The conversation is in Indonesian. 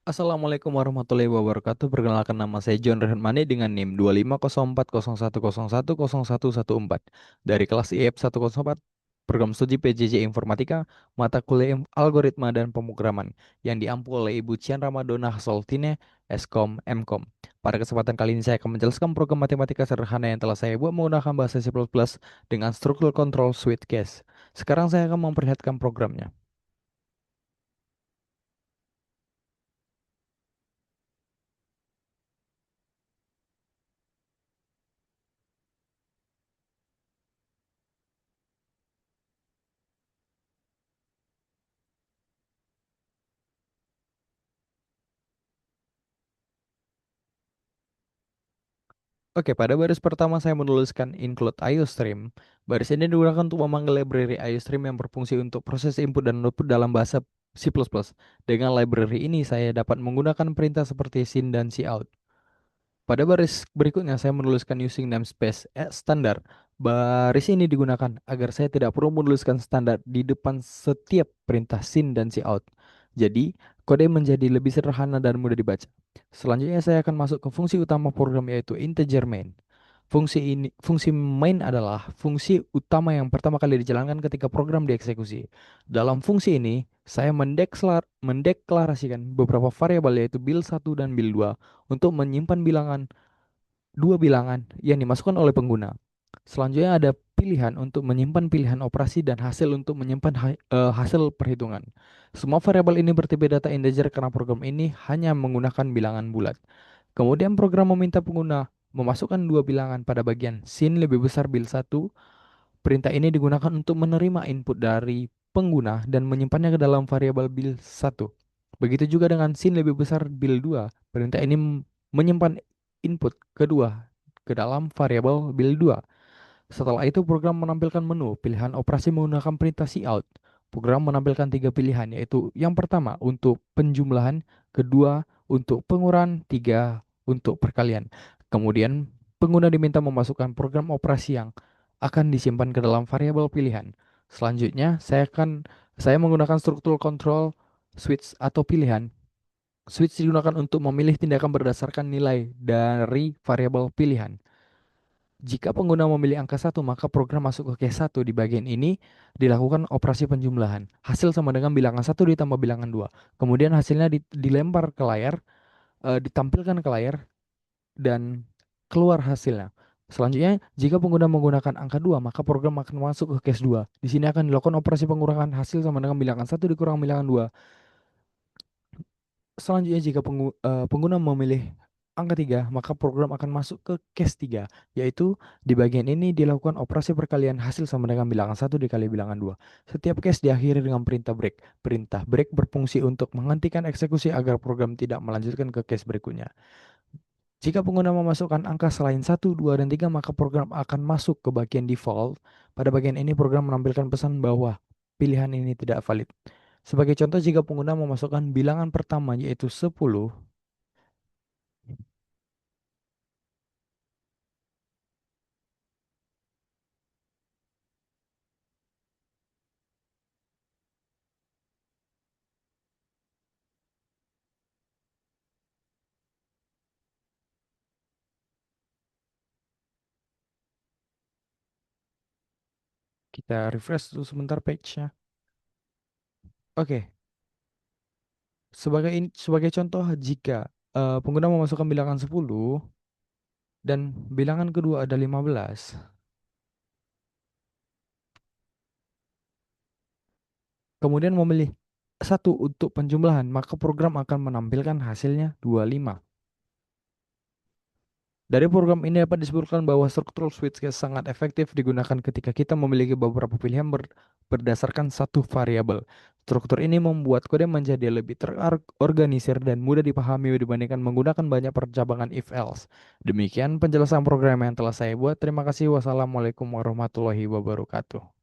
Assalamualaikum warahmatullahi wabarakatuh. Perkenalkan nama saya John Rahmani dengan NIM 2504010110114 dari kelas IF 104 Program Studi PJJ Informatika mata kuliah Algoritma dan Pemrograman yang diampu oleh Ibu Cian Ramadona Hasoltine Eskom Mkom. Pada kesempatan kali ini saya akan menjelaskan program matematika sederhana yang telah saya buat menggunakan bahasa C++ dengan struktur control suite case. Sekarang saya akan memperlihatkan programnya. Oke, pada baris pertama saya menuliskan include IOStream. Baris ini digunakan untuk memanggil library IOStream yang berfungsi untuk proses input dan output dalam bahasa C++. Dengan library ini saya dapat menggunakan perintah seperti syn dan cout. Pada baris berikutnya saya menuliskan using namespace standar. Baris ini digunakan agar saya tidak perlu menuliskan standar di depan setiap perintah syn dan cout. Jadi, kode menjadi lebih sederhana dan mudah dibaca. Selanjutnya saya akan masuk ke fungsi utama program yaitu integer main. Fungsi main adalah fungsi utama yang pertama kali dijalankan ketika program dieksekusi. Dalam fungsi ini, saya mendeklarasikan beberapa variabel yaitu bil1 dan bil2 untuk menyimpan dua bilangan yang dimasukkan oleh pengguna. Selanjutnya ada pilihan untuk menyimpan pilihan operasi dan hasil untuk menyimpan hasil perhitungan. Semua variabel ini bertipe data integer karena program ini hanya menggunakan bilangan bulat. Kemudian program meminta pengguna memasukkan dua bilangan pada bagian sin lebih besar bil1. Perintah ini digunakan untuk menerima input dari pengguna dan menyimpannya ke dalam variabel bil1. Begitu juga dengan sin lebih besar bil2. Perintah ini menyimpan input kedua ke dalam variabel bil2. Setelah itu program menampilkan menu pilihan operasi menggunakan perintah cout. Program menampilkan tiga pilihan yaitu yang pertama untuk penjumlahan, kedua untuk pengurangan, tiga untuk perkalian. Kemudian pengguna diminta memasukkan program operasi yang akan disimpan ke dalam variabel pilihan. Selanjutnya saya menggunakan struktur control switch atau pilihan. Switch digunakan untuk memilih tindakan berdasarkan nilai dari variabel pilihan. Jika pengguna memilih angka 1, maka program masuk ke case 1. Di bagian ini dilakukan operasi penjumlahan. Hasil sama dengan bilangan 1 ditambah bilangan 2. Kemudian hasilnya dilempar ke layar, ditampilkan ke layar, dan keluar hasilnya. Selanjutnya, jika pengguna menggunakan angka 2, maka program akan masuk ke case 2. Di sini akan dilakukan operasi pengurangan hasil sama dengan bilangan 1 dikurang bilangan 2. Selanjutnya, jika pengguna memilih angka 3, maka program akan masuk ke case 3, yaitu di bagian ini dilakukan operasi perkalian hasil sama dengan bilangan 1 dikali bilangan 2. Setiap case diakhiri dengan perintah break. Perintah break berfungsi untuk menghentikan eksekusi agar program tidak melanjutkan ke case berikutnya. Jika pengguna memasukkan angka selain 1, 2, dan 3, maka program akan masuk ke bagian default. Pada bagian ini program menampilkan pesan bahwa pilihan ini tidak valid. Sebagai contoh, jika pengguna memasukkan bilangan pertama yaitu 10, kita refresh dulu sebentar page-nya. Oke, sebagai contoh, jika pengguna memasukkan bilangan 10 dan bilangan kedua ada 15, kemudian memilih 1 untuk penjumlahan, maka program akan menampilkan hasilnya 25. Dari program ini dapat disebutkan bahwa struktur switch case sangat efektif digunakan ketika kita memiliki beberapa pilihan berdasarkan satu variabel. Struktur ini membuat kode menjadi lebih terorganisir dan mudah dipahami dibandingkan menggunakan banyak percabangan if-else. Demikian penjelasan program yang telah saya buat. Terima kasih. Wassalamualaikum warahmatullahi wabarakatuh.